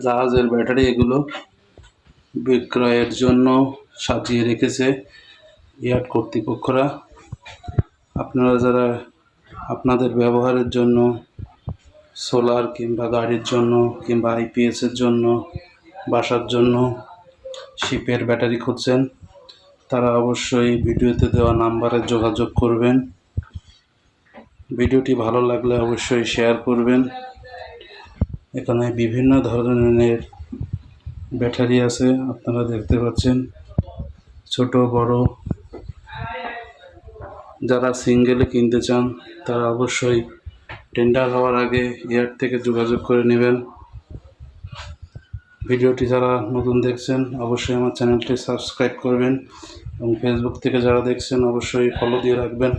জাহাজের ব্যাটারি এগুলো বিক্রয়ের জন্য সাজিয়ে রেখেছে ইয়ার্ড কর্তৃপক্ষরা। আপনারা যারা আপনাদের ব্যবহারের জন্য সোলার কিংবা গাড়ির জন্য কিংবা আইপিএসের জন্য বাসার জন্য শিপের ব্যাটারি খুঁজছেন, তারা অবশ্যই ভিডিওতে দেওয়া নাম্বারে যোগাযোগ করবেন। ভিডিওটি ভালো লাগলে অবশ্যই শেয়ার করবেন। এখানে বিভিন্ন ধরনের ব্যাটারি আছে, আপনারা দেখতে পাচ্ছেন, ছোট বড়। যারা সিঙ্গেলে কিনতে চান তারা অবশ্যই টেন্ডার হওয়ার আগে ইয়ার্ড থেকে যোগাযোগ করে নেবেন। ভিডিওটি যারা নতুন দেখছেন অবশ্যই আমার চ্যানেলটি সাবস্ক্রাইব করবেন এবং ফেসবুক থেকে যারা দেখছেন অবশ্যই ফলো দিয়ে রাখবেন।